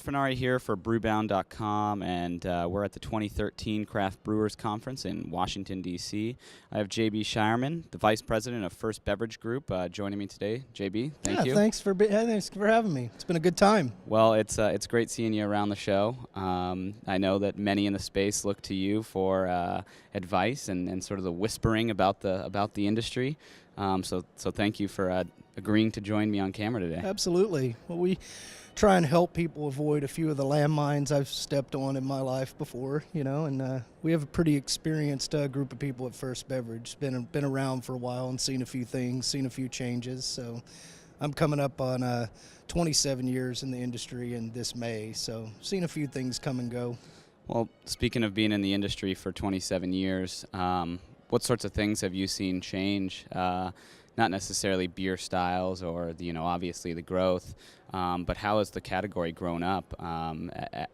Fenari here for Brewbound.com, and we're at the 2013 Craft Brewers Conference in Washington, D.C. I have JB Shireman, the Vice President of First Beverage Group, joining me today. JB, thank you. Thanks for having me. It's been a good time. Well, it's great seeing you around the show. I know that many in the space look to you for advice and sort of the whispering about the industry. So thank you for agreeing to join me on camera today. Absolutely. Well, we try and help people avoid a few of the landmines I've stepped on in my life before, and we have a pretty experienced group of people at First Beverage. Been around for a while and seen a few things, seen a few changes. So I'm coming up on 27 years in the industry in this May, so seen a few things come and go. Well, speaking of being in the industry for 27 years, what sorts of things have you seen change? Not necessarily beer styles or obviously the growth, but how has the category grown up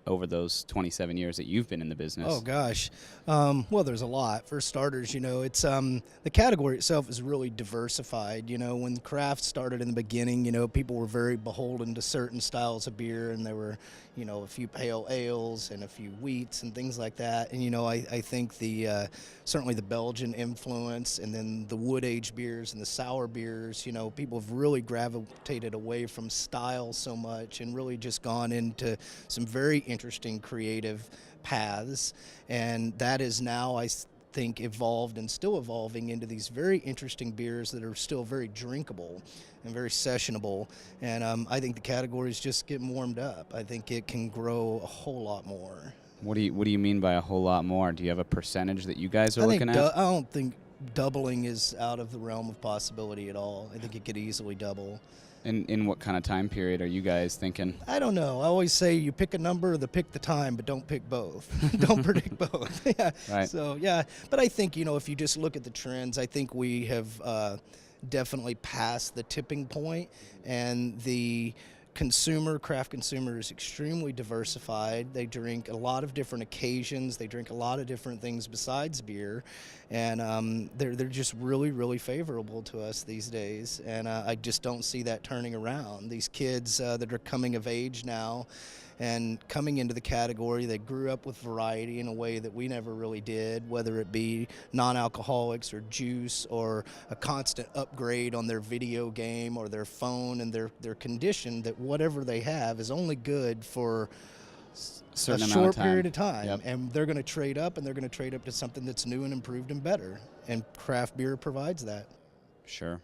over those 27 years that you've been in the business? Oh gosh, well, there's a lot. For starters, it's the category itself is really diversified. When craft started in the beginning, people were very beholden to certain styles of beer, and there were a few pale ales and a few wheats and things like that. And I think certainly the Belgian influence, and then the wood aged beers and the sour beers. People have really gravitated away from style so much and really just gone into some very interesting creative paths, and that is now, I think, evolved and still evolving into these very interesting beers that are still very drinkable and very sessionable. And I think the category is just getting warmed up. I think it can grow a whole lot more. What do you mean by a whole lot more? Do you have a percentage that you guys are looking at? I don't think doubling is out of the realm of possibility at all. I think it could easily double. In what kind of time period are you guys thinking? I don't know. I always say you pick a number or pick the time, but don't pick both. Don't predict both. Yeah. Right. So, yeah. But I think, if you just look at the trends, I think we have definitely passed the tipping point, and the craft consumer is extremely diversified. They drink a lot of different occasions. They drink a lot of different things besides beer, and they're just really, really favorable to us these days. And I just don't see that turning around. These kids that are coming of age now and coming into the category, they grew up with variety in a way that we never really did, whether it be non-alcoholics or juice or a constant upgrade on their video game or their phone, and they're conditioned that whatever they have is only good for a short period of time. Yep. And they're going to trade up, and they're going to trade up to something that's new and improved and better, and craft beer provides that. Sure.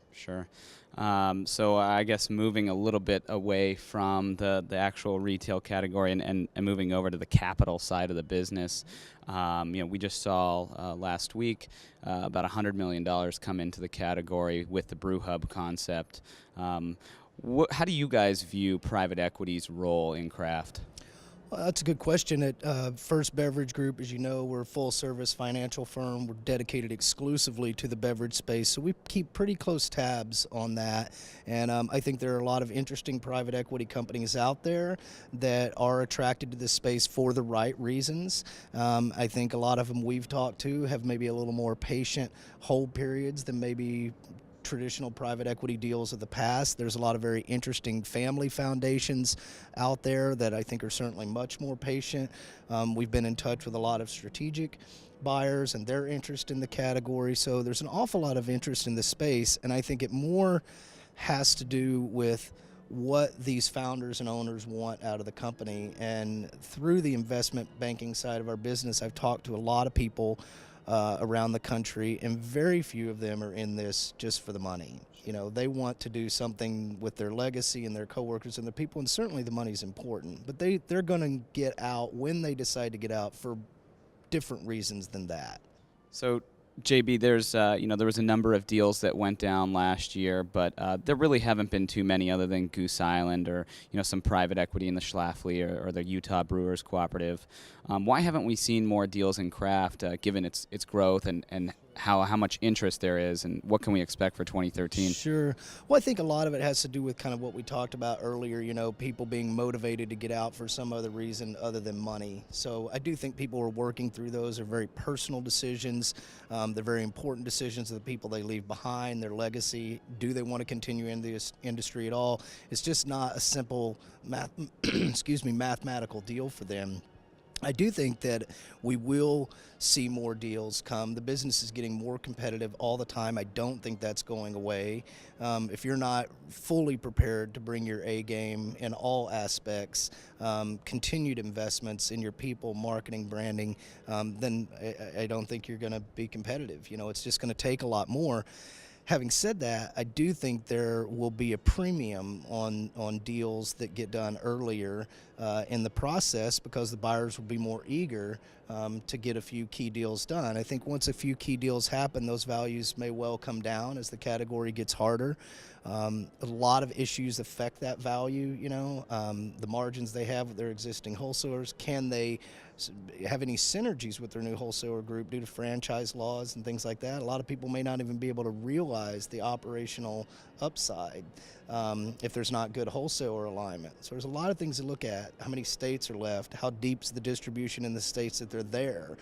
So I guess moving a little bit away from the actual retail category and moving over to the capital side of the business, we just saw last week about $100 million come into the category with the Brew Hub concept. How do you guys view private equity's role in craft? Well, that's a good question. At First Beverage Group, as you know, we're a full-service financial firm. We're dedicated exclusively to the beverage space, so we keep pretty close tabs on that. And I think there are a lot of interesting private equity companies out there that are attracted to this space for the right reasons. I think a lot of them we've talked to have maybe a little more patient hold periods than maybe traditional private equity deals of the past. There's a lot of very interesting family foundations out there that I think are certainly much more patient. We've been in touch with a lot of strategic buyers and their interest in the category. So there's an awful lot of interest in the space, and I think it more has to do with what these founders and owners want out of the company. And through the investment banking side of our business, I've talked to a lot of people around the country, and very few of them are in this just for the money. They want to do something with their legacy and their coworkers and their people, and certainly the money's important, but they're going to get out when they decide to get out for different reasons than that. So JB, there's there was a number of deals that went down last year, but there really haven't been too many other than Goose Island or some private equity in the Schlafly or the Utah Brewers Cooperative. Why haven't we seen more deals in craft, given its growth and how much interest there is, and what can we expect for 2013? Sure. Well, I think a lot of it has to do with kind of what we talked about earlier, people being motivated to get out for some other reason other than money. So I do think people are working through those. They're very personal decisions. They're very important decisions of the people they leave behind, their legacy. Do they want to continue in this industry at all? It's just not a simple mathematical deal for them. I do think that we will see more deals come. The business is getting more competitive all the time. I don't think that's going away. If you're not fully prepared to bring your A game in all aspects, continued investments in your people, marketing, branding, then I don't think you're going to be competitive. It's just going to take a lot more. Having said that, I do think there will be a premium on deals that get done earlier in the process, because the buyers will be more eager to get a few key deals done. I think once a few key deals happen, those values may well come down as the category gets harder. A lot of issues affect that value, the margins they have with their existing wholesalers. Can they have any synergies with their new wholesaler group due to franchise laws and things like that? A lot of people may not even be able to realize the operational upside if there's not good wholesaler alignment. So there's a lot of things to look at. How many states are left? How deep's the distribution in the states that they're there?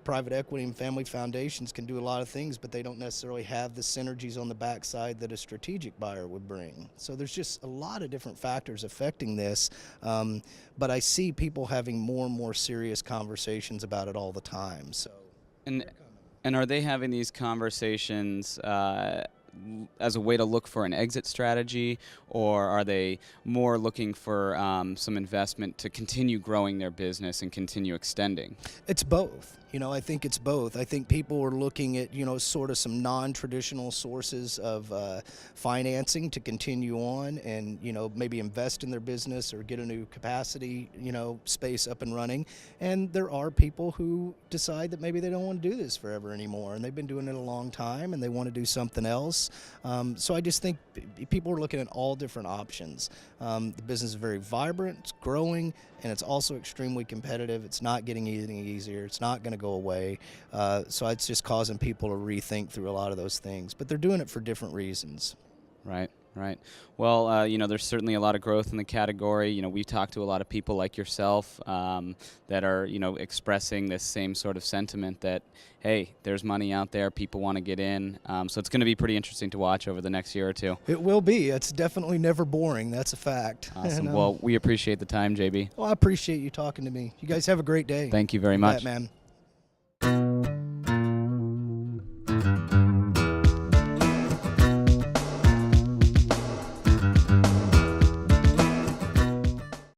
Private equity and family foundations can do a lot of things, but they don't necessarily have the synergies on the backside that a strategic buyer would bring. So there's just a lot of different factors affecting this, but I see people having more and more serious conversations about it all the time. So, And are they having these conversations as a way to look for an exit strategy, or are they more looking for some investment to continue growing their business and continue extending? It's both. I think it's both. I think people are looking at, sort of some non-traditional sources of financing to continue on and, maybe invest in their business or get a new capacity, space up and running. And there are people who decide that maybe they don't want to do this forever anymore, and they've been doing it a long time and they want to do something else. So I just think people are looking at all different options. The business is very vibrant, it's growing, and it's also extremely competitive. It's not getting any easier. It's not going to go away. So it's just causing people to rethink through a lot of those things. But they're doing it for different reasons. Right. Well, there's certainly a lot of growth in the category. We've talked to a lot of people like yourself that are, expressing this same sort of sentiment that, hey, there's money out there, people want to get in. So it's going to be pretty interesting to watch over the next year or two. It will be. It's definitely never boring. That's a fact. Awesome. Well, we appreciate the time, JB. Well, I appreciate you talking to me. You guys have a great day. Thank you very much. Man.